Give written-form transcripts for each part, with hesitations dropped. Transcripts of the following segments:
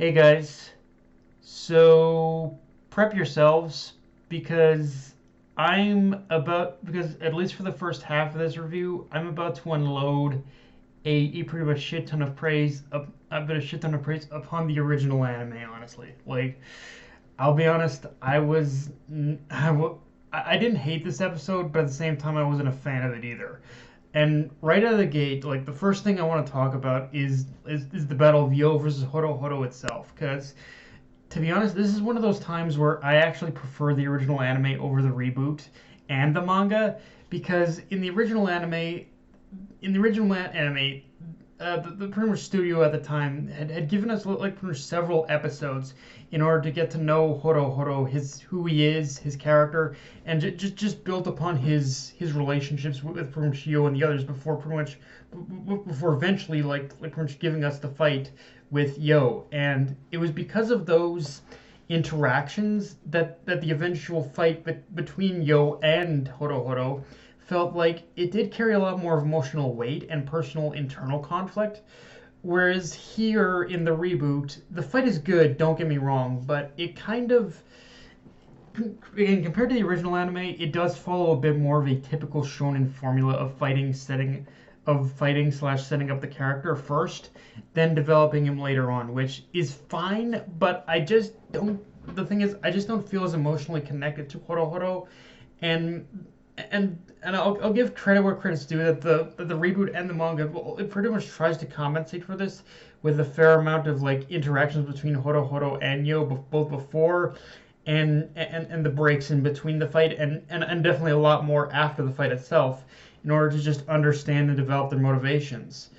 Hey guys, so prep yourselves because because at least for the first half of this review, I'm about to unload a pretty much shit ton of praise, a shit ton of praise upon the original anime, honestly. Like, I'll be honest, I didn't hate this episode, but at the same time, I wasn't a fan of it either. And right out of the gate, like the first thing I want to talk about is the battle of Yo versus Horohoro itself, because to be honest, this is one of those times where I actually prefer the original anime over the reboot and the manga, because in the original anime, the pretty much studio at the time had given us like pretty much several episodes in order to get to know Horohoro, who he is, his character, and just built upon his relationships with pretty much Yo and the others before eventually like pretty much giving us the fight with Yo. And it was because of those interactions that the eventual fight between Yo and Horohoro felt like it did carry a lot more of emotional weight and personal internal conflict. Whereas here in the reboot, the fight is good, don't get me wrong, but it kind of, again, compared to the original anime, it does follow a bit more of a typical shonen formula of fighting slash setting up the character first, then developing him later on, which is fine, but I just don't. The thing is, I just don't feel as emotionally connected to Horohoro, and I'll give credit where credit's due that the reboot and the manga, well, it pretty much tries to compensate for this with a fair amount of like interactions between Horohoro and Yo both before and the breaks in between the fight and definitely a lot more after the fight itself in order to just understand and develop their motivations.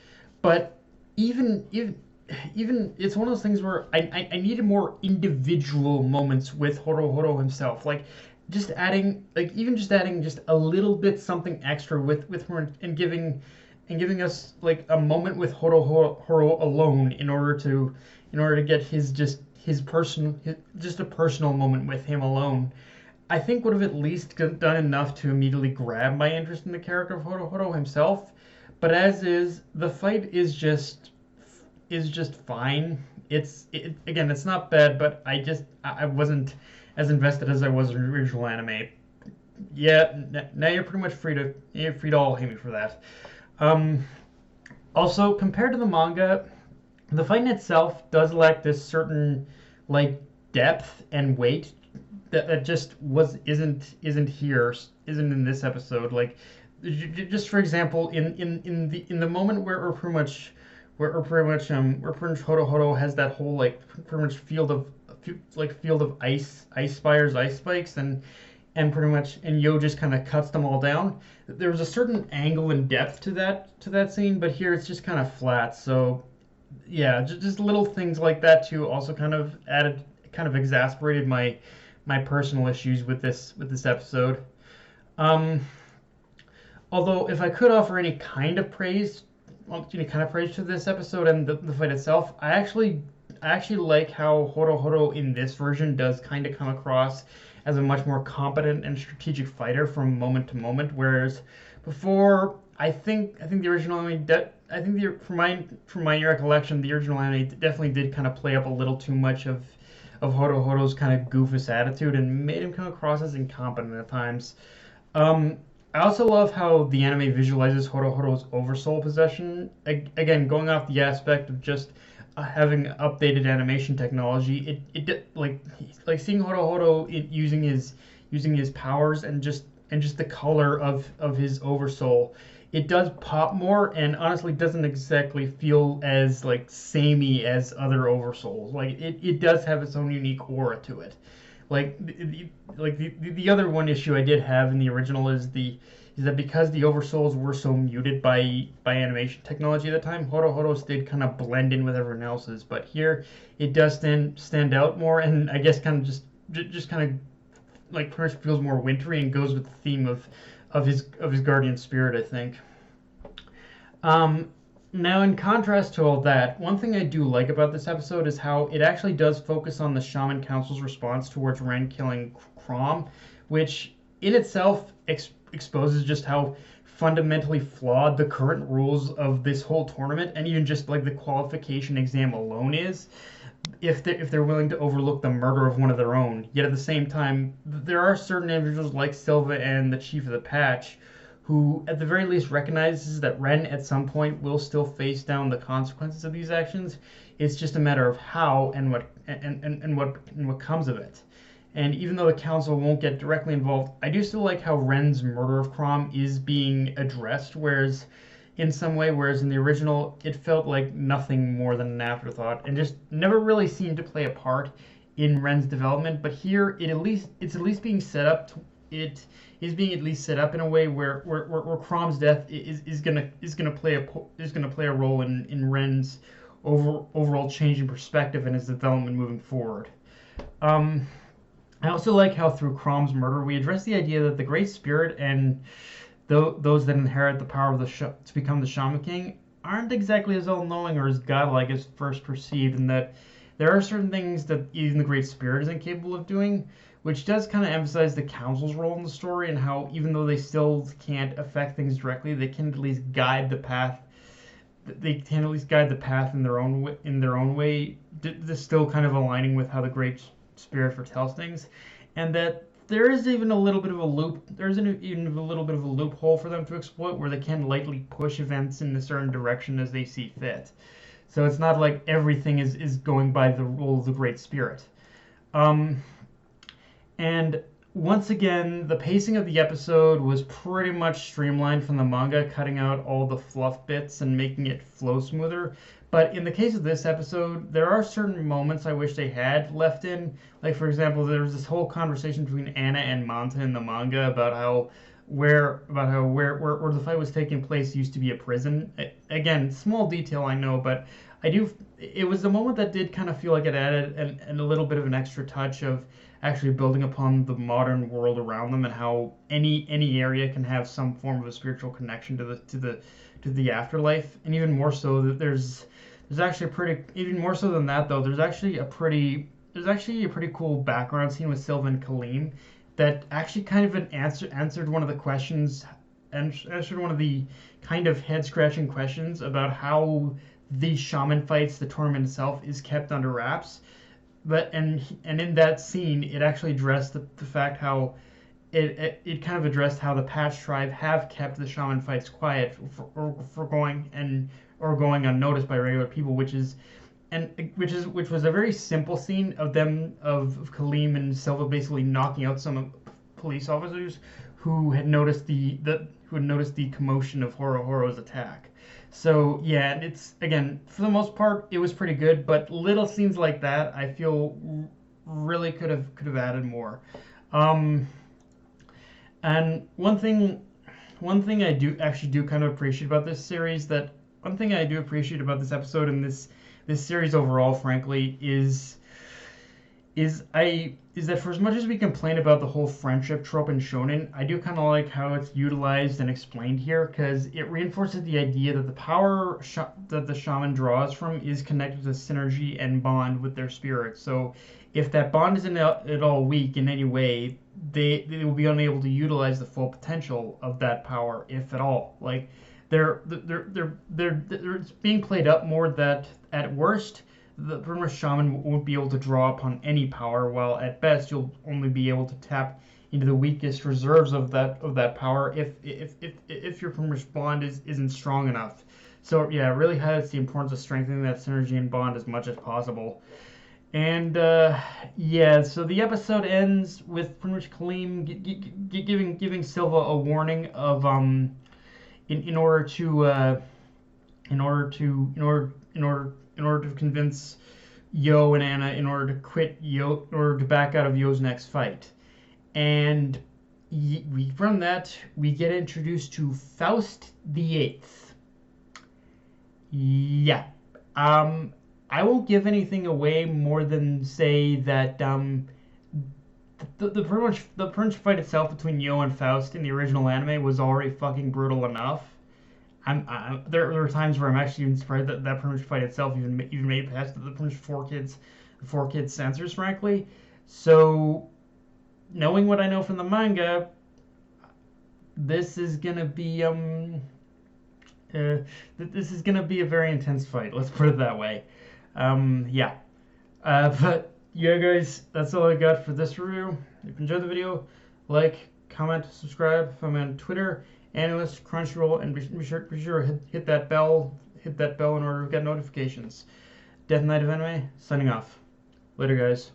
But even it's one of those things where I needed more individual moments with Horohoro himself. Like just adding just a little bit something extra with her and giving us like a moment with Horohoro alone in order to get just a personal moment with him alone. I think would have at least done enough to immediately grab my interest in the character of Horohoro himself. But as is, the fight is just fine. Again, it's not bad, but I wasn't as invested as I was in the original anime. Yeah, now you're free to all hate me for that. Um, Also, compared to the manga, the fight in itself does lack this certain like depth and weight that just isn't in this episode. Like just for example, in the moment where pretty much Horo has that whole like pretty much field of ice spires, ice spikes, and pretty much and Yo just kind of cuts them all down. There was a certain angle and depth to that scene, but here it's just kind of flat. So yeah, just little things like that too also kind of exasperated my personal issues with this episode. Um, Although if I could offer any kind of praise, well, any kind of praise to this episode and the fight itself, I actually like how Horohoro in this version does kind of come across as a much more competent and strategic fighter from moment to moment, whereas before I think the original anime I think from my recollection the original anime definitely did kind of play up a little too much of Horohoro's kind of goofus attitude and made him come across as incompetent at times. I also love how the anime visualizes Horohoro's oversoul possession. Again, going off the aspect of just having updated animation technology, like seeing Horohoro using his powers and just the color of his oversoul. It does pop more, and honestly, doesn't exactly feel as like samey as other oversouls. Like it does have its own unique aura to it. Like the other one issue I did have in the original is that because the oversouls were so muted by animation technology at the time, Horohoro's did kind of blend in with everyone else's. But here it does stand out more, and I guess kind of just kind of like pretty much feels more wintry and goes with the theme of his guardian spirit, I think. Now, in contrast to all that, one thing I do like about this episode is how it actually does focus on the Shaman Council's response towards Ren killing Crom, which in itself exposes just how fundamentally flawed the current rules of this whole tournament and even just like the qualification exam alone is. if they're willing to overlook the murder of one of their own. Yet at the same time, there are certain individuals like Silva and the Chief of the Patch, who at the very least recognizes that Ren at some point will still face down the consequences of these actions. It's just a matter of how and what comes of it. And even though the council won't get directly involved, I do still like how Ren's murder of Crom is being addressed, whereas in the original it felt like nothing more than an afterthought and just never really seemed to play a part in Ren's development. But here it's at least being set up it is being at least set up in a way where Crom's death is gonna play a role in Ren's overall change in perspective and his development moving forward. I also like how through Crom's murder we address the idea that the Great Spirit and those that inherit the power of to become the Shaman King aren't exactly as all-knowing or as godlike as first perceived, and that there are certain things that even the Great Spirit isn't capable of doing, which does kind of emphasize the Council's role in the story and how even though they still can't affect things directly, they can at least guide the path. They can at least guide the path in their own way, still kind of aligning with how the Great Spirit foretells things, and that there is even a little bit of a loophole for them to exploit where they can lightly push events in a certain direction as they see fit. So it's not like everything is going by the rule of the Great Spirit. And once again, the pacing of the episode was pretty much streamlined from the manga, cutting out all the fluff bits and making it flow smoother. But in the case of this episode, there are certain moments I wish they had left in. Like, for example, there was this whole conversation between Anna and Manta in the manga about where the fight was taking place used to be a prison. Again, small detail I know, but it was a moment that did kind of feel like it added a little bit of an extra touch of actually building upon the modern world around them and how any area can have some form of a spiritual connection to the afterlife. And even more so that there's actually even more so than that though, there's actually a pretty cool background scene with Sylvan and Kaleem that actually kind of answered one of the questions, and answered one of the kind of head scratching questions about how the shaman fights the tournament itself is kept under wraps. But and in that scene, it actually addressed the fact how it kind of addressed how the Patch tribe have kept the shaman fights quiet for going unnoticed by regular people, which was a very simple scene of Kaleem and Silva basically knocking out some police officers who had noticed the commotion of Horohoro's attack. So yeah, it's again for the most part it was pretty good, but little scenes like that I feel really could have added more. And one thing I do kind of appreciate about this series one thing I do appreciate about this episode and this series overall, frankly, is that for as much as we complain about the whole friendship trope in shonen, I do kind of like how it's utilized and explained here, because it reinforces the idea that the power that the shaman draws from is connected to synergy and bond with their spirit. So if that bond isn't at all weak in any way, they will be unable to utilize the full potential of that power, if at all. Like it's being played up more that at worst the Burma shaman won't be able to draw upon any power, while at best you'll only be able to tap into the weakest reserves of that power if your Burma bond isn't strong enough. So yeah, it really highlights the importance of strengthening that synergy and bond as much as possible. And yeah, so the episode ends with pretty much Kaleem giving Silva a warning of in order to convince Yo and Anna in order to back out of Yo's next fight. And from that we get introduced to Faust the Eighth. Yeah. I won't give anything away more than say that the pretty much fight itself between Yo and Faust in the original anime was already fucking brutal enough. There are times where I'm actually even surprised that pretty much fight itself even made it past the pretty much four kids censors, frankly. So knowing what I know from the manga, this is gonna be this is gonna be a very intense fight. Let's put it that way. Yeah. But yeah, guys, that's all I got for this review. If you enjoyed the video, like, comment, subscribe. Follow me on Twitter, Analyst, Crunchyroll, and be sure to hit that bell. Hit that bell in order to get notifications. Death Knight of Anime, signing off. Later, guys.